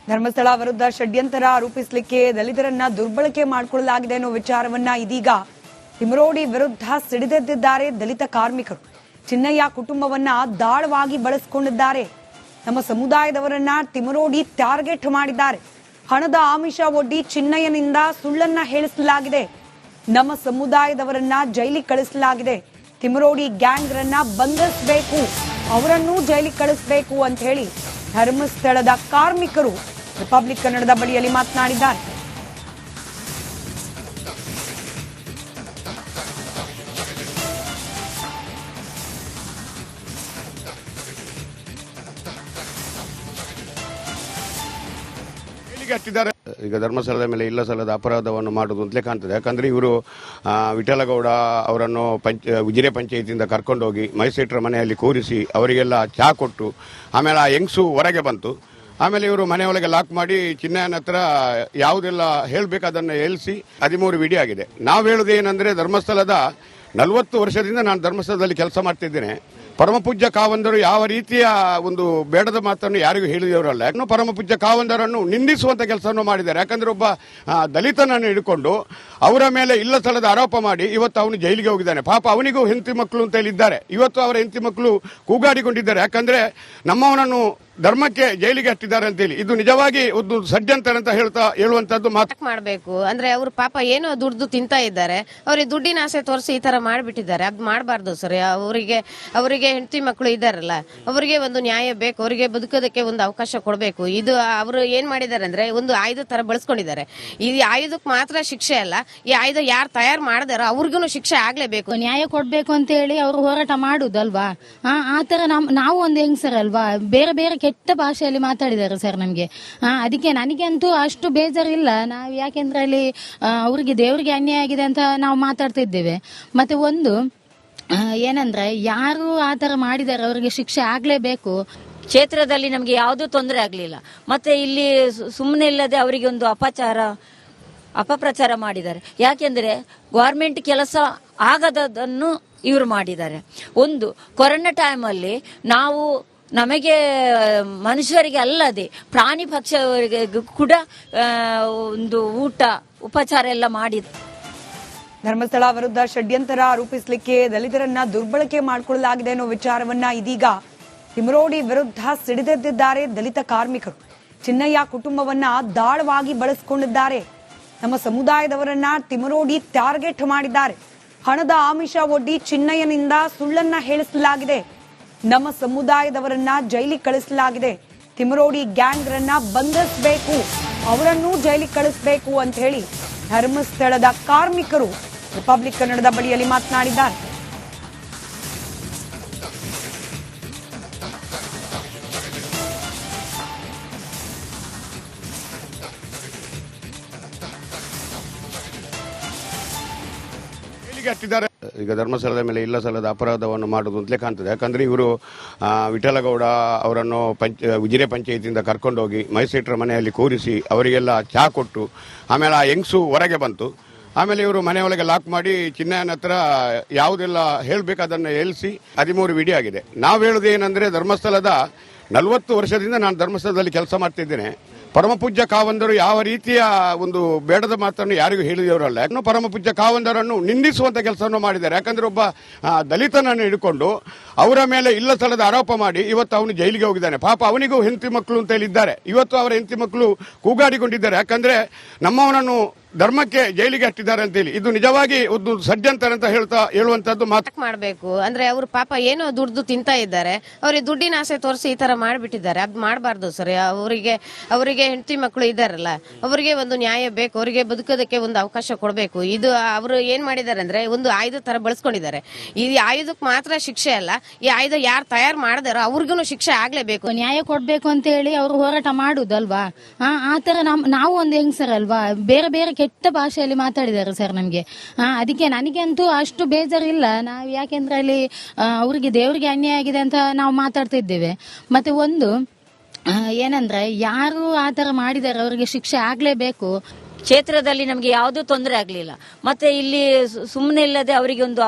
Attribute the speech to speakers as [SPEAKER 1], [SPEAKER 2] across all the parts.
[SPEAKER 1] ಧರ್ಮಸ್ಥಳ ವಿರುದ್ಧ ಷಡ್ಯಂತರ ಆರೋಪಿಸಲಿಕ್ಕೆ ದಲಿತರನ್ನ ದುರ್ಬಳಕೆ ಮಾಡಿಕೊಳ್ಳಲಾಗಿದೆ ಅನ್ನೋ ವಿಚಾರವನ್ನ ಇದೀಗ ತಿಮರೋಡಿ ವಿರುದ್ಧ ಸಿಡಿದೆದ್ದಿದ್ದಾರೆ ದಲಿತ ಕಾರ್ಮಿಕರು. ಚಿನ್ನಯ್ಯ ಕುಟುಂಬವನ್ನ ದಾಳವಾಗಿ ಬಳಸಿಕೊಂಡಿದ್ದಾರೆ. ನಮ್ಮ ಸಮುದಾಯದವರನ್ನ ತಿಮರೋಡಿ ಟಾರ್ಗೆಟ್ ಮಾಡಿದ್ದಾರೆ. ಹಣದ ಆಮಿಷ ಒಡ್ಡಿ ಚಿನ್ನಯ್ಯನಿಂದ ಸುಳ್ಳನ್ನ ಹೇಳಿಸಲಾಗಿದೆ. ನಮ್ಮ ಸಮುದಾಯದವರನ್ನ ಜೈಲಿಗೆ ಕಳಿಸಲಾಗಿದೆ. ತಿಮರೋಡಿ ಗ್ಯಾಂಗ್ ರನ್ನ ಬಂಧಿಸಬೇಕು, ಅವರನ್ನು ಜೈಲಿಗೆ ಕಳಿಸಬೇಕು ಅಂತ ಹೇಳಿ ಧರ್ಮಸ್ಥಳದ ಕಾರ್ಮಿಕರು ರಿಪಬ್ಲಿಕ್ ಕನ್ನಡದ ಬಳಿಯಲ್ಲಿ ಮಾತನಾಡಿದ್ದಾರೆ.
[SPEAKER 2] ಈಗ ಧರ್ಮಸ್ಥಳದ ಮೇಲೆ ಇಲ್ಲ ಸಲ್ಲದ ಅಪರಾಧವನ್ನು ಮಾಡುವುದು ಅಂತಲೇ ಕಾಣ್ತದೆ. ಯಾಕಂದ್ರೆ ಇವರು ವಿಠಲಗೌಡ ಅವರನ್ನು ಉಜಿರೆ ಪಂಚಾಯಿತಿಯಿಂದ ಕರ್ಕೊಂಡೋಗಿ ಮೈಸೇಟ್ರ ಮನೆಯಲ್ಲಿ ಕೂರಿಸಿ ಅವರಿಗೆಲ್ಲ ಚಹಾ ಕೊಟ್ಟು ಆಮೇಲೆ ಆ ಹೆಂಗಸು ಹೊರಗೆ ಬಂತು. ಆಮೇಲೆ ಇವರು ಮನೆಯೊಳಗೆ ಲಾಕ್ ಮಾಡಿ ಚಿನ್ನಯ್ಯನ ಹತ್ರ ಯಾವುದೆಲ್ಲ ಹೇಳಬೇಕು ಅದನ್ನು ಹೇಳಿಸಿ 13 ವಿಡಿಯೋ ಆಗಿದೆ. ನಾವು ಹೇಳೋದು ಏನಂದ್ರೆ ಧರ್ಮಸ್ಥಳದ 40 ವರ್ಷದಿಂದ ನಾನು ಧರ್ಮಸ್ಥಳದಲ್ಲಿ ಕೆಲಸ ಮಾಡ್ತಿದ್ದೇನೆ. ಪರಮಪೂಜ್ಯ ಕಾವಂದರು ಯಾವ ರೀತಿಯ ಒಂದು ಬೇಡದ ಮಾತನ್ನು ಯಾರಿಗೂ ಹೇಳಿದವರಲ್ಲ. ಇನ್ನು ಪರಮಪೂಜ್ಯ ಕಾವಂದರನ್ನು ನಿಂದಿಸುವಂತ ಕೆಲಸವನ್ನು ಮಾಡಿದ್ದಾರೆ. ಯಾಕಂದ್ರೆ ಒಬ್ಬ ದಲಿತನನ್ನು ಹಿಡ್ಕೊಂಡು ಅವರ ಮೇಲೆ ಇಲ್ಲ ಸ್ಥಳದ ಆರೋಪ ಮಾಡಿ ಇವತ್ತು ಅವನು ಜೈಲಿಗೆ ಹೋಗಿದ್ದಾನೆ. ಪಾಪ ಅವನಿಗೂ ಹೆಂಡತಿ ಮಕ್ಕಳು ಅಂತ ಹೇಳಿದ್ದಾರೆ. ಇವತ್ತು ಅವರ ಹೆಂಡತಿ ಮಕ್ಕಳು ಕೂಗಾಡಿಕೊಂಡಿದ್ದಾರೆ. ಯಾಕಂದ್ರೆ ನಮ್ಮವನನ್ನು ಧರ್ಮಕ್ಕೆ ಜೈಲಿಗೆ ಹಟ್ಟಿದ್ದಾರೆ ಅಂತೇಳಿ ಇದು ನಿಜವಾಗಿ ಒಂದು ಷಡ್ಯಂತರ ಅಂತ ಹೇಳುವಂತದ್ದು ಮಾತು
[SPEAKER 3] ಮಾಡಬೇಕು. ಅಂದ್ರೆ ಅವರು ಪಾಪ ಏನೋ ದುಡ್ದು ತಿಂತಾ ಇದ್ದಾರೆ. ಅವ್ರಿಗೆ ದುಡ್ಡಿನ ಆಸೆ ತೋರಿಸಿ ಈ ತರ ಮಾಡಿಬಿಟ್ಟಿದ್ದಾರೆ. ಅದ್ ಮಾಡಬಾರ್ದು ಸರ್. ಅವರಿಗೆ ಹೆಂಡತಿ ಮಕ್ಕಳು ಇದ್ದಾರಲ್ಲ, ಅವರಿಗೆ ಒಂದು ನ್ಯಾಯ ಬೇಕು. ಅವರಿಗೆ ಬದುಕೋದಕ್ಕೆ ಒಂದು ಅವಕಾಶ ಕೊಡಬೇಕು. ಇದು ಅವರು ಏನ್ ಮಾಡಿದ್ದಾರೆ ಅಂದ್ರೆ ಒಂದು ಆಯುಧ ತರ ಬಳಸ್ಕೊಂಡಿದ್ದಾರೆ. ಈ ಆಯುಧಕ್ಕೆ ಮಾತ್ರ ಶಿಕ್ಷೆ ಅಲ್ಲ, ಈ ಆಯುಧ ಯಾರು ತಯಾರು ಮಾಡಿದಾರೋ ಅವ್ರಿಗೂ ಶಿಕ್ಷೆ ಆಗ್ಲೇಬೇಕು.
[SPEAKER 4] ನ್ಯಾಯ ಕೊಡ್ಬೇಕು ಅಂತ ಹೇಳಿ ಅವರು ಹೋರಾಟ ಮಾಡುದಲ್ವಾ. ಆತರ ನಾವು ಒಂದು ಹೆಂಗಸರ್ ಅಲ್ವಾ, ಬೇರೆ ಬೇರೆ ಕೆಟ್ಟ ಭಾಷೆಯಲ್ಲಿ ಮಾತಾಡಿದ್ದಾರೆ ಸರ್ ನಮ್ಗೆ. ಅದಕ್ಕೆ ನನಗಂತೂ ಅಷ್ಟು ಬೇಜಾರಿಲ್ಲ. ನಾವು ಯಾಕೆಂದ್ರೆ ಅಲ್ಲಿ ಅವ್ರಿಗೆ ದೇವ್ರಿಗೆ ಅನ್ಯಾಯ ಆಗಿದೆ ಅಂತ ನಾವು ಮಾತಾಡ್ತಿದ್ದೇವೆ. ಮತ್ತೆ ಒಂದು ಏನಂದ್ರೆ ಯಾರು ಆತರ ಮಾಡಿದ್ದಾರೆ ಅವರಿಗೆ ಶಿಕ್ಷೆ ಆಗ್ಲೇಬೇಕು.
[SPEAKER 5] ಕ್ಷೇತ್ರದಲ್ಲಿ ನಮ್ಗೆ ಯಾವುದೂ ತೊಂದರೆ ಆಗ್ಲಿಲ್ಲ. ಮತ್ತೆ ಇಲ್ಲಿ ಸುಮ್ಮನೆ ಇಲ್ಲದೆ ಅವರಿಗೆ ಒಂದು ಅಪಪ್ರಚಾರ ಮಾಡಿದ್ದಾರೆ. ಯಾಕೆಂದ್ರೆ ಗವರ್ಮೆಂಟ್ ಕೆಲಸ ಆಗದನ್ನು ಇವರು ಮಾಡಿದ್ದಾರೆ. ಒಂದು ಕೊರೋನಾ ಟೈಮಲ್ಲಿ ನಮಗೆ ಮನುಷ್ಯರಿಗೆ ಅಲ್ಲದೆ ಪ್ರಾಣಿ ಪಕ್ಷಿಯವರಿಗೆ ಕೂಡ ಒಂದು ಉಪಚಾರ ಎಲ್ಲ ಮಾಡಿದ್ರು.
[SPEAKER 1] ಧರ್ಮಸ್ಥಳ ವಿರುದ್ಧ ಷಡ್ಯಂತರ ಆರೋಪಿಸಲಿಕ್ಕೆ ದಲಿತರನ್ನ ದುರ್ಬಳಕೆ ಮಾಡಿಕೊಳ್ಳಲಾಗಿದೆ ಅನ್ನೋ ವಿಚಾರವನ್ನ ಇದೀಗ ತಿಮರೋಡಿ ವಿರುದ್ಧ ಸಿಡಿದೆದ್ದಿದ್ದಾರೆ ದಲಿತ ಕಾರ್ಮಿಕರು. ಚಿನ್ನಯ್ಯ ಕುಟುಂಬವನ್ನ ದಾಳವಾಗಿ ಬಳಸಿಕೊಂಡಿದ್ದಾರೆ. ನಮ್ಮ ಸಮುದಾಯದವರನ್ನ ತಿಮರೋಡಿ ಟಾರ್ಗೆಟ್ ಮಾಡಿದ್ದಾರೆ. ಹಣದ ಆಮಿಷ ಒಡ್ಡಿ ಚಿನ್ನಯ್ಯನಿಂದ ಸುಳ್ಳನ್ನ ಹೇಳಿಸಲಾಗಿದೆ. ನಮ್ಮ ಸಮುದಾಯದವರನ್ನ ಜೈಲಿಗೆ ಕಳಿಸಲಾಗಿದೆ. ತಿಮರೋಡಿ ಗ್ಯಾಂಗ್ ರನ್ನ ಬಂಧಿಸಬೇಕು, ಅವರನ್ನು ಜೈಲಿಗೆ ಕಳಿಸಬೇಕು ಅಂತ ಹೇಳಿ ಧರ್ಮಸ್ಥಳದ ಕಾರ್ಮಿಕರು ರಿಪಬ್ಲಿಕ್ ಕನ್ನಡದ ಬಳಿಯಲ್ಲಿ ಮಾತನಾಡಿದ್ದಾರೆ.
[SPEAKER 2] ಈಗ ಧರ್ಮಸ್ಥಳದ ಮೇಲೆ ಇಲ್ಲ ಸಲ್ಲದ ಅಪರಾಧವನ್ನು ಮಾಡುವುದು ಅಂತಲೇ ಕಾಣ್ತದೆ. ಯಾಕಂದ್ರೆ ಇವರು ವಿಠಲಗೌಡ ಅವರನ್ನು ಉಜಿರೆ ಪಂಚಾಯಿತಿಯಿಂದ ಕರ್ಕೊಂಡೋಗಿ ಮೈಸೇಟ್ರ ಮನೆಯಲ್ಲಿ ಕೂರಿಸಿ ಅವರಿಗೆಲ್ಲ ಚಹಾ ಕೊಟ್ಟು ಆಮೇಲೆ ಆ ಹೆಂಗಸು ಹೊರಗೆ ಬಂತು. ಆಮೇಲೆ ಇವರು ಮನೆಯೊಳಗೆ ಲಾಕ್ ಮಾಡಿ ಚಿನ್ನಯ್ಯನ ಹತ್ರ ಯಾವುದೆಲ್ಲ ಹೇಳಬೇಕು ಅದನ್ನು ಹೇಳಿಸಿ 13 ವಿಡಿಯೋ ಆಗಿದೆ. ನಾವು ಹೇಳೋದು ಏನಂದ್ರೆ ಧರ್ಮಸ್ಥಳದ 40 ವರ್ಷದಿಂದ ನಾನು ಧರ್ಮಸ್ಥಳದಲ್ಲಿ ಕೆಲಸ ಮಾಡ್ತಿದ್ದೇನೆ. ಪರಮಪೂಜ್ಯ ಕಾವಂದರು ಯಾವ ರೀತಿಯ ಒಂದು ಬೇಡದ ಮಾತನ್ನು ಯಾರಿಗೂ ಹೇಳಿದವರಲ್ಲ. ಇನ್ನು ಪರಮಪೂಜ್ಯ ಕಾವಂದರನ್ನು ನಿಂದಿಸುವಂತ ಕೆಲಸವನ್ನು ಮಾಡಿದ್ದಾರೆ. ಯಾಕಂದ್ರೆ ಒಬ್ಬ ದಲಿತನನ್ನು ಹಿಡ್ಕೊಂಡು ಅವರ ಮೇಲೆ ಇಲ್ಲ ಸ್ಥಳದ ಆರೋಪ ಮಾಡಿ ಇವತ್ತು ಅವನು ಜೈಲಿಗೆ ಹೋಗಿದ್ದಾನೆ. ಪಾಪ ಅವನಿಗೂ ಹೆಂಡತಿ ಮಕ್ಕಳು ಅಂತ ಹೇಳಿದ್ದಾರೆ. ಇವತ್ತು ಅವರ ಹೆಂಡತಿ ಮಕ್ಕಳು ಕೂಗಾಡಿಕೊಂಡಿದ್ದಾರೆ. ಯಾಕಂದ್ರೆ ನಮ್ಮವನನ್ನು ಧರ್ಮಕ್ಕೆ ಜೈಲಿಗೆ ಹಟ್ಟಿದ್ದಾರೆ ಅಂತೇಳಿ ಇದು ನಿಜವಾಗಿ ಒಂದು ಷಡ್ಯಂತರ ಅಂತ ಹೇಳುವಂತದ್ದು ಮಾತು
[SPEAKER 3] ಮಾಡಬೇಕು. ಅಂದ್ರೆ ಅವರು ಪಾಪ ಏನೋ ದುಡ್ದು ತಿಂತಾ ಇದ್ದಾರೆ. ಅವ್ರಿಗೆ ದುಡ್ಡಿನ ಆಸೆ ತೋರಿಸಿ ಈ ತರ ಮಾಡಿಬಿಟ್ಟಿದ್ದಾರೆ. ಅದ್ ಮಾಡಬಾರ್ದು ಸರ್. ಅವರಿಗೆ ಹೆಂಡತಿ ಮಕ್ಕಳು ಇದ್ದಾರಲ್ಲ, ಅವರಿಗೆ ಒಂದು ನ್ಯಾಯ ಬೇಕು. ಅವರಿಗೆ ಬದುಕೋದಕ್ಕೆ ಒಂದು ಅವಕಾಶ ಕೊಡಬೇಕು. ಇದು ಅವರು ಏನ್ ಮಾಡಿದ್ದಾರೆ ಅಂದ್ರೆ ಒಂದು ಆಯುಧ ತರ ಬಳಸ್ಕೊಂಡಿದ್ದಾರೆ. ಈ ಆಯುಧಕ್ಕೆ ಮಾತ್ರ ಶಿಕ್ಷೆ ಅಲ್ಲ, ಈ ಆಯುಧ ಯಾರು ತಯಾರು ಮಾಡಿದಾರೋ ಅವ್ರಿಗೂ ಶಿಕ್ಷೆ ಆಗ್ಲೇಬೇಕು.
[SPEAKER 4] ನ್ಯಾಯ ಕೊಡ್ಬೇಕು ಅಂತ ಹೇಳಿ ಅವರು ಹೋರಾಟ ಮಾಡುದಲ್ವಾ. ಆತರ ನಾವು ಒಂದು ಹೆಂಗಸರ್ ಅಲ್ವಾ, ಬೇರೆ ಬೇರೆ ಕೆಟ್ಟ ಭಾಷೆಯಲ್ಲಿ ಮಾತಾಡಿದ್ದಾರೆ ಸರ್ ನಮ್ಗೆ. ಅದಕ್ಕೆ ನನಗಂತೂ ಅಷ್ಟು ಬೇಜಾರಿಲ್ಲ. ನಾವು ಯಾಕೆಂದ್ರೆ ಅಲ್ಲಿ ಅವ್ರಿಗೆ ದೇವ್ರಿಗೆ ಅನ್ಯಾಯ ಆಗಿದೆ ಅಂತ ನಾವು ಮಾತಾಡ್ತಿದ್ದೇವೆ. ಮತ್ತೆ ಒಂದು ಏನಂದ್ರೆ ಯಾರು ಆತರ ಮಾಡಿದ್ದಾರೆ ಅವರಿಗೆ ಶಿಕ್ಷೆ ಆಗ್ಲೇಬೇಕು.
[SPEAKER 5] ಕ್ಷೇತ್ರದಲ್ಲಿ ನಮ್ಗೆ ಯಾವುದೂ ತೊಂದರೆ ಆಗ್ಲಿಲ್ಲ. ಮತ್ತೆ ಇಲ್ಲಿ ಸುಮ್ಮನೆ ಇಲ್ಲದೆ ಅವರಿಗೆ ಒಂದು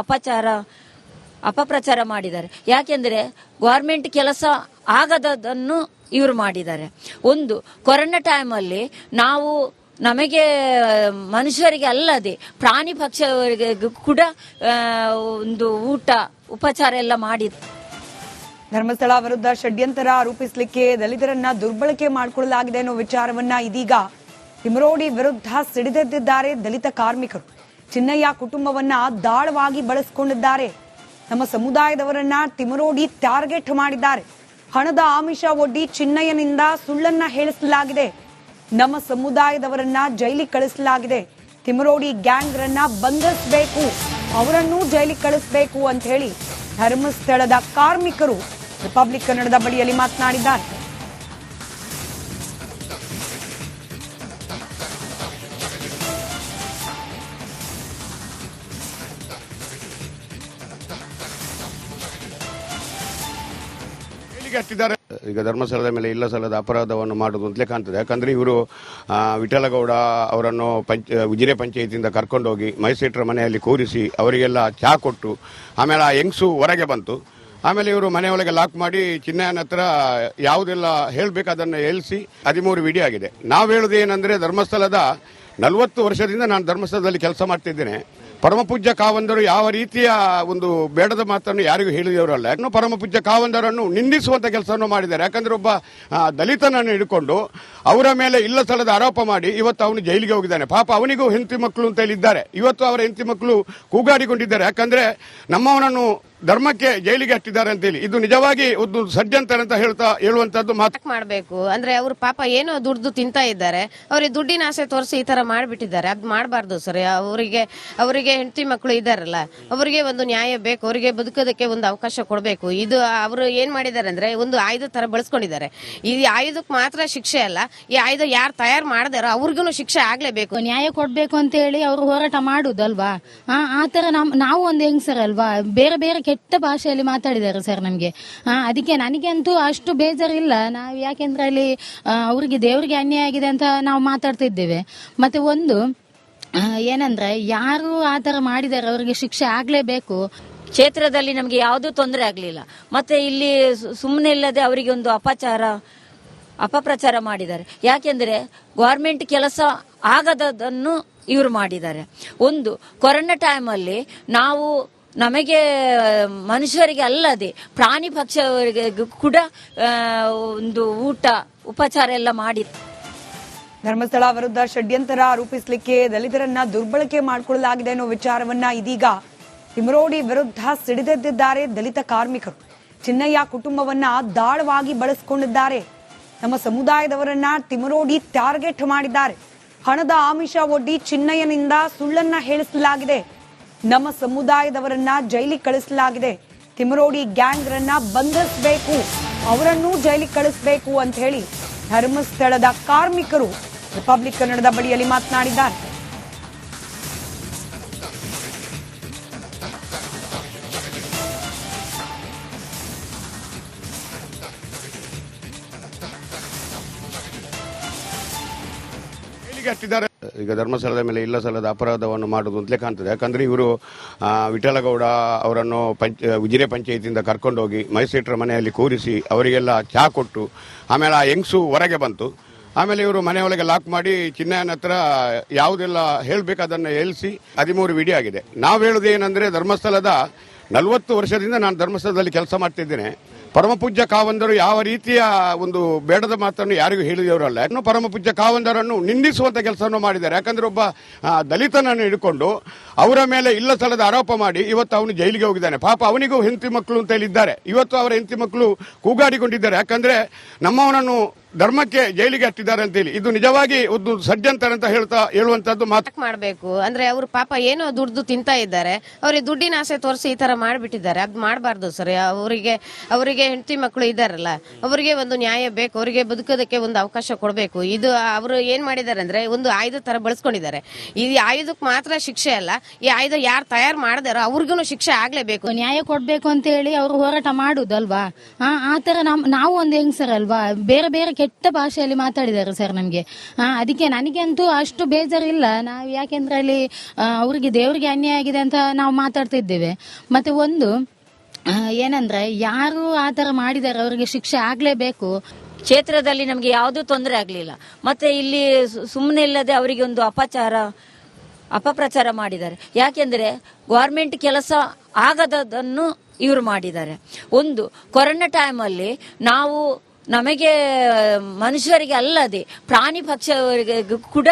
[SPEAKER 5] ಅಪಪ್ರಚಾರ ಮಾಡಿದ್ದಾರೆ. ಯಾಕೆಂದ್ರೆ ಗವರ್ಮೆಂಟ್ ಕೆಲಸ ಆಗದನ್ನು ಇವರು ಮಾಡಿದ್ದಾರೆ. ಒಂದು ಕೊರೋನಾ ಟೈಮಲ್ಲಿ ನಾವು ನಮಗೆ ಮನುಷ್ಯರಿಗೆ ಅಲ್ಲದೆ ಪ್ರಾಣಿ ಪಕ್ಷಿಯವರಿಗೆ ಕೂಡ ಒಂದು ಊಟ ಉಪಚಾರ ಎಲ್ಲ ಮಾಡಿ.
[SPEAKER 1] ಧರ್ಮಸ್ಥಳ ವಿರುದ್ಧ ಷಡ್ಯಂತರ ಆರೋಪಿಸಲಿಕ್ಕೆ ದಲಿತರನ್ನ ದುರ್ಬಳಕೆ ಮಾಡಿಕೊಳ್ಳಲಾಗಿದೆ ಅನ್ನೋ ವಿಚಾರವನ್ನ ಇದೀಗ ತಿಮರೋಡಿ ವಿರುದ್ಧ ಸಿಡಿದೆದ್ದಿದ್ದಾರೆ ದಲಿತ ಕಾರ್ಮಿಕರು. ಚಿನ್ನಯ್ಯ ಕುಟುಂಬವನ್ನ ದಾಳವಾಗಿ ಬಳಸಿಕೊಂಡಿದ್ದಾರೆ. ನಮ್ಮ ಸಮುದಾಯದವರನ್ನ ತಿಮರೋಡಿ ಟಾರ್ಗೆಟ್ ಮಾಡಿದ್ದಾರೆ. ಹಣದ ಆಮಿಷ ಒಡ್ಡಿ ಚಿನ್ನಯ್ಯನಿಂದ ಸುಳ್ಳನ್ನ ಹೇಳಿಸಲಾಗಿದೆ. ನಮ್ಮ ಸಮುದಾಯದವರನ್ನ ಜೈಲಿಗೆ ಕಳಿಸಲಾಗಿದೆ. ತಿಮರೋಡಿ ಗ್ಯಾಂಗ್ ರನ್ನ ಬಂಧಿಸಬೇಕು, ಅವರನ್ನು ಜೈಲಿಗೆ ಕಳಿಸಬೇಕು ಅಂತ ಹೇಳಿ ಧರ್ಮಸ್ಥಳದ ಕಾರ್ಮಿಕರು ರಿಪಬ್ಲಿಕ್ ಕನ್ನಡದ ಬಳಿಯಲ್ಲಿ ಮಾತನಾಡಿದ್ದಾರೆ.
[SPEAKER 2] ಹತ್ತಿದ್ದಾರೆ. ಈಗ ಧರ್ಮಸ್ಥಳದ ಮೇಲೆ ಇಲ್ಲ ಸಲ್ಲದ ಅಪರಾಧವನ್ನು ಮಾಡುದು ಅಂತಲೇ ಕಾಣ್ತದೆ. ಯಾಕಂದ್ರೆ ಇವರು ವಿಠಲಗೌಡ ಅವರನ್ನು ಉಜಿರೆ ಪಂಚಾಯತಿಯಿಂದ ಕರ್ಕೊಂಡೋಗಿ ಮೈಸೇಟ್ರ ಮನೆಯಲ್ಲಿ ಕೂರಿಸಿ ಅವರಿಗೆಲ್ಲ ಚಹಾ ಕೊಟ್ಟು ಆಮೇಲೆ ಆ ಹೆಂಗಸು ಹೊರಗೆ ಬಂತು. ಆಮೇಲೆ ಇವರು ಮನೆಯೊಳಗೆ ಲಾಕ್ ಮಾಡಿ ಚಿನ್ನಯ್ಯನ ಹತ್ರ ಯಾವುದೆಲ್ಲ ಹೇಳಬೇಕು ಅದನ್ನು ಹೇಳಿಸಿ 13 ವಿಡಿಯೋ ಆಗಿದೆ. ನಾವು ಹೇಳೋದು ಏನಂದ್ರೆ ಧರ್ಮಸ್ಥಳದ 40 ವರ್ಷದಿಂದ ನಾನು ಧರ್ಮಸ್ಥಳದಲ್ಲಿ ಕೆಲಸ ಮಾಡ್ತಿದ್ದೇನೆ. ಪರಮಪೂಜ್ಯ ಕಾವಂದರು ಯಾವ ರೀತಿಯ ಒಂದು ಬೇಡದ ಮಾತನ್ನು ಯಾರಿಗೂ ಹೇಳಿದವರಲ್ಲ. ಇನ್ನು ಪರಮಪೂಜ್ಯ ಕಾವಂದರನ್ನು ನಿಂದಿಸುವಂತ ಕೆಲಸವನ್ನು ಮಾಡಿದ್ದಾರೆ. ಯಾಕಂದ್ರೆ ಒಬ್ಬ ದಲಿತನನ್ನು ಹಿಡ್ಕೊಂಡು ಅವರ ಮೇಲೆ ಇಲ್ಲ ಸ್ಥಳದ ಆರೋಪ ಮಾಡಿ ಇವತ್ತು ಅವನು ಜೈಲಿಗೆ ಹೋಗಿದ್ದಾನೆ. ಪಾಪ ಅವನಿಗೂ ಹೆಂಡತಿ ಮಕ್ಕಳು ಅಂತ ಹೇಳಿದ್ದಾರೆ. ಇವತ್ತು ಅವರ ಹೆಂಡತಿ ಮಕ್ಕಳು ಕೂಗಾಡಿಕೊಂಡಿದ್ದಾರೆ. ಯಾಕಂದ್ರೆ ನಮ್ಮವನನ್ನು ಧರ್ಮಕ್ಕೆ ಜೈಲಿಗೆ ಹಟ್ಟಿದ್ದಾರೆ ಅಂತೇಳಿ ಇದು ನಿಜವಾಗಿ ಒಂದು ಷಡ್ಯಂತರ ಅಂತ ಹೇಳುವಂತದ್ದು ಮಾತು
[SPEAKER 3] ಮಾಡಬೇಕು. ಅಂದ್ರೆ ಅವ್ರು ಪಾಪ ಏನೋ ದುಡ್ದು ತಿಂತಾ ಇದ್ದಾರೆ. ಅವ್ರಿಗೆ ದುಡ್ಡಿನ ಆಸೆ ತೋರಿಸಿ ಈ ತರ ಮಾಡ್ಬಿಟ್ಟಿದ್ದಾರೆ. ಅದ್ ಮಾಡಬಾರ್ದು ಸರ್. ಅವರಿಗೆ ಹೆಂಡತಿ ಮಕ್ಕಳು ಇದಾರಲ್ಲ, ಅವರಿಗೆ ಒಂದು ನ್ಯಾಯ ಬೇಕು. ಅವರಿಗೆ ಬದುಕೋದಕ್ಕೆ ಒಂದು ಅವಕಾಶ ಕೊಡಬೇಕು. ಇದು ಅವರು ಏನ್ ಮಾಡಿದ್ದಾರೆ ಅಂದ್ರೆ ಒಂದು ಆಯುಧ ತರ ಬಳಸ್ಕೊಂಡಿದ್ದಾರೆ. ಈ ಆಯುಧಕ್ಕೆ ಮಾತ್ರ ಶಿಕ್ಷೆ ಅಲ್ಲ, ಈ ಆಯುಧ ಯಾರು ತಯಾರು ಮಾಡಿದಾರೋ ಅವ್ರಿಗೂ ಶಿಕ್ಷೆ ಆಗ್ಲೇಬೇಕು.
[SPEAKER 4] ನ್ಯಾಯ ಕೊಡ್ಬೇಕು ಅಂತ ಹೇಳಿ ಅವರು ಹೋರಾಟ ಮಾಡುದಲ್ವಾ. ಆತರ ನಾವು ಒಂದು ಹೆಂಗಸರಲ್ವಾ, ಬೇರೆ ಬೇರೆ ಕೆಟ್ಟ ಭಾಷೆಯಲ್ಲಿ ಮಾತಾಡಿದ್ದಾರೆ ಸರ್ ನಮ್ಗೆ. ಅದಕ್ಕೆ ನನಗಂತೂ ಅಷ್ಟು ಬೇಜಾರಿಲ್ಲ. ನಾವು ಯಾಕೆಂದ್ರೆ ಅಲ್ಲಿ ಅವ್ರಿಗೆ ದೇವರಿಗೆ ಅನ್ಯಾಯ ಆಗಿದೆ ಅಂತ ನಾವು ಮಾತಾಡ್ತಿದ್ದೇವೆ. ಮತ್ತೆ ಒಂದು ಏನಂದ್ರೆ ಯಾರು ಆತರ ಮಾಡಿದ್ದಾರೆ ಅವರಿಗೆ ಶಿಕ್ಷೆ ಆಗ್ಲೇಬೇಕು.
[SPEAKER 5] ಕ್ಷೇತ್ರದಲ್ಲಿ ನಮಗೆ ಯಾವುದೂ ತೊಂದರೆ ಆಗ್ಲಿಲ್ಲ. ಮತ್ತೆ ಇಲ್ಲಿ ಸುಮ್ಮನೆ ಇಲ್ಲದೆ ಅವರಿಗೆ ಒಂದು ಅಪಪ್ರಚಾರ ಮಾಡಿದ್ದಾರೆ. ಯಾಕೆಂದ್ರೆ ಗವರ್ಮೆಂಟ್ ಕೆಲಸ ಆಗದನ್ನು ಇವರು ಮಾಡಿದ್ದಾರೆ. ಒಂದು ಕೊರೋನಾ ಟೈಮಲ್ಲಿ ನಾವು ನಮಗೆ ಮನುಷ್ಯರಿಗೆ ಅಲ್ಲದೆ ಪ್ರಾಣಿ ಪಕ್ಷಿಯವರಿಗೆ ಕೂಡ ಒಂದು ಊಟ ಉಪಚಾರ ಎಲ್ಲ ಮಾಡಿ.
[SPEAKER 1] ಧರ್ಮಸ್ಥಳ ವಿರುದ್ಧ ಷಡ್ಯಂತರ ಆರೋಪಿಸಲಿಕ್ಕೆ ದಲಿತರನ್ನ ದುರ್ಬಳಕೆ ಮಾಡಿಕೊಳ್ಳಲಾಗಿದೆ ಅನ್ನೋ ವಿಚಾರವನ್ನ ಇದೀಗ ತಿಮರೋಡಿ ವಿರುದ್ಧ ಸಿಡಿದೆದ್ದಿದ್ದಾರೆ ದಲಿತ ಕಾರ್ಮಿಕರು. ಚಿನ್ನಯ್ಯ ಕುಟುಂಬವನ್ನ ದಾಳವಾಗಿ ಬಳಸಿಕೊಂಡಿದ್ದಾರೆ. ನಮ್ಮ ಸಮುದಾಯದವರನ್ನ ತಿಮರೋಡಿ ಟಾರ್ಗೆಟ್ ಮಾಡಿದ್ದಾರೆ. ಹಣದ ಆಮಿಷ ಒಡ್ಡಿ ಚಿನ್ನಯ್ಯನಿಂದ ಸುಳ್ಳನ್ನ ಹೇಳಿಸಲಾಗಿದೆ. ನಮ್ಮ ಸಮುದಾಯದವರನ್ನ ಜೈಲಿಗೆ ಕಳಿಸಲಾಗಿದೆ. ತಿಮರೋಡಿ ಗ್ಯಾಂಗ್ ರನ್ನ ಬಂಧಿಸಬೇಕು, ಅವರನ್ನು ಜೈಲಿಗೆ ಕಳಿಸಬೇಕು ಅಂತ ಹೇಳಿ ಧರ್ಮಸ್ಥಳದ ಕಾರ್ಮಿಕರು ರಿಪಬ್ಲಿಕ್ ಕನ್ನಡದ ಬಳಿಯಲ್ಲಿ ಮಾತನಾಡಿದ್ದಾರೆ.
[SPEAKER 2] ಹತ್ತಿದ್ದಾರೆ. ಈಗ ಧರ್ಮಸ್ಥಳದ ಮೇಲೆ ಇಲ್ಲ ಸಲ್ಲದ ಅಪರಾಧವನ್ನು ಮಾಡುದು ಅಂತಲೇ ಕಾಣ್ತದೆ. ಯಾಕಂದ್ರೆ ಇವರು ವಿಠಲಗೌಡ ಅವರನ್ನು ಉಜಿರೆ ಪಂಚಾಯತಿಯಿಂದ ಕರ್ಕೊಂಡೋಗಿ ಮೈಸೇಟ್ರ ಮನೆಯಲ್ಲಿ ಕೂರಿಸಿ ಅವರಿಗೆಲ್ಲ ಚಹಾ ಕೊಟ್ಟು ಆಮೇಲೆ ಆ ಹೆಂಗಸು ಹೊರಗೆ ಬಂತು. ಆಮೇಲೆ ಇವರು ಮನೆಯೊಳಗೆ ಲಾಕ್ ಮಾಡಿ ಚಿನ್ನಯ್ಯನ ಹತ್ರ ಯಾವುದೆಲ್ಲ ಹೇಳಬೇಕು ಅದನ್ನು ಹೇಳಿಸಿ 13 ವಿಡಿಯೋ ಆಗಿದೆ. ನಾವು ಹೇಳೋದು ಏನಂದ್ರೆ ಧರ್ಮಸ್ಥಳದ 40 ವರ್ಷದಿಂದ ನಾನು ಧರ್ಮಸ್ಥಳದಲ್ಲಿ ಕೆಲಸ ಮಾಡ್ತಿದ್ದೇನೆ. ಪರಮಪೂಜ್ಯ ಕಾವಂದರು ಯಾವ ರೀತಿಯ ಒಂದು ಬೇಡದ ಮಾತನ್ನು ಯಾರಿಗೂ ಹೇಳಿದವರಲ್ಲ. ಇನ್ನು ಪರಮಪೂಜ್ಯ ಕಾವಂದರನ್ನು ನಿಂದಿಸುವಂತ ಕೆಲಸವನ್ನು ಮಾಡಿದ್ದಾರೆ. ಯಾಕಂದ್ರೆ ಒಬ್ಬ ದಲಿತನನ್ನು ಹಿಡ್ಕೊಂಡು ಅವರ ಮೇಲೆ ಇಲ್ಲ ಸ್ಥಳದ ಆರೋಪ ಮಾಡಿ ಇವತ್ತು ಅವನು ಜೈಲಿಗೆ ಹೋಗಿದ್ದಾನೆ. ಪಾಪ ಅವನಿಗೂ ಹೆಂಡತಿ ಮಕ್ಕಳು ಅಂತ ಹೇಳಿದ್ದಾರೆ. ಇವತ್ತು ಅವರ ಹೆಂಡತಿ ಮಕ್ಕಳು ಕೂಗಾಡಿಕೊಂಡಿದ್ದಾರೆ. ಯಾಕಂದ್ರೆ ನಮ್ಮವನನ್ನು ಧರ್ಮಕ್ಕೆ ಜೈಲಿಗೆ ಹಟ್ಟಿದ್ದಾರೆ ಅಂತೇಳಿ ಇದು ನಿಜವಾಗಿ ಒಂದು ಷಡ್ಯಂತರ ಅಂತ ಹೇಳುವಂತದ್ದು ಮಾತು
[SPEAKER 3] ಮಾಡಬೇಕು. ಅಂದ್ರೆ ಅವ್ರು ಪಾಪ ಏನೋ ದುಡ್ದು ತಿಂತಾ ಇದ್ದಾರೆ. ಅವ್ರಿಗೆ ದುಡ್ಡಿನ ಆಸೆ ತೋರಿಸಿ ಈ ತರ ಮಾಡ್ಬಿಟ್ಟಿದ್ದಾರೆ. ಅದ್ ಮಾಡಬಾರ್ದು ಸರ್. ಅವರಿಗೆ ಹೆಂಡತಿ ಮಕ್ಕಳು ಇದಾರಲ್ಲ, ಅವರಿಗೆ ಒಂದು ನ್ಯಾಯ ಬೇಕು. ಅವರಿಗೆ ಬದುಕೋದಕ್ಕೆ ಒಂದು ಅವಕಾಶ ಕೊಡಬೇಕು. ಇದು ಅವರು ಏನ್ ಮಾಡಿದ್ದಾರೆ ಅಂದ್ರೆ ಒಂದು ಆಯುಧ ತರ ಬಳಸ್ಕೊಂಡಿದ್ದಾರೆ. ಈ ಆಯುಧಕ್ಕೆ ಮಾತ್ರ ಶಿಕ್ಷೆ ಅಲ್ಲ, ಈ ಆಯುಧ ಯಾರು ತಯಾರು ಮಾಡಿದಾರೋ ಅವ್ರಿಗೂ ಶಿಕ್ಷೆ ಆಗ್ಲೇಬೇಕು.
[SPEAKER 4] ನ್ಯಾಯ ಕೊಡ್ಬೇಕು ಅಂತ ಹೇಳಿ ಅವರು ಹೋರಾಟ ಮಾಡುದಲ್ವಾ. ಆತರ ನಾವು ಒಂದು ಹೆಂಗಸರಲ್ವಾ, ಬೇರೆ ಬೇರೆ ಕೆಟ್ಟ ಭಾಷೆಯಲ್ಲಿ ಮಾತಾಡಿದ್ದಾರೆ ಸರ್ ನಮ್ಗೆ. ಅದಕ್ಕೆ ನನಗಂತೂ ಅಷ್ಟು ಬೇಜಾರಿಲ್ಲ. ನಾವು ಯಾಕೆಂದ್ರೆ ಅಲ್ಲಿ ಅವ್ರಿಗೆ ದೇವರಿಗೆ ಅನ್ಯಾಯ ಆಗಿದೆ ಅಂತ ನಾವು ಮಾತಾಡ್ತಿದ್ದೇವೆ. ಮತ್ತೆ ಒಂದು ಏನಂದ್ರೆ ಯಾರು ಆತರ ಮಾಡಿದ್ದಾರೆ ಅವರಿಗೆ ಶಿಕ್ಷೆ ಆಗ್ಲೇಬೇಕು.
[SPEAKER 5] ಕ್ಷೇತ್ರದಲ್ಲಿ ನಮಗೆ ಯಾವುದೂ ತೊಂದರೆ ಆಗಲಿಲ್ಲ. ಮತ್ತೆ ಇಲ್ಲಿ ಸುಮ್ಮನೆ ಇಲ್ಲದೆ ಅವರಿಗೆ ಒಂದು ಅಪಪ್ರಚಾರ ಮಾಡಿದ್ದಾರೆ. ಯಾಕೆಂದ್ರೆ ಗೌರ್ಮೆಂಟ್ ಕೆಲಸ ಆಗದನ್ನು ಇವರು ಮಾಡಿದ್ದಾರೆ. ಒಂದು ಕೊರೋನಾ ಟೈಮಲ್ಲಿ ನಮಗೆ ಮನುಷ್ಯರಿಗೆ ಅಲ್ಲದೆ ಪ್ರಾಣಿ ಪಕ್ಷಿಯವರಿಗೆ ಕೂಡ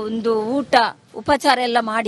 [SPEAKER 5] ಒಂದು ಊಟ ಉಪಚಾರ ಎಲ್ಲ ಮಾಡಿ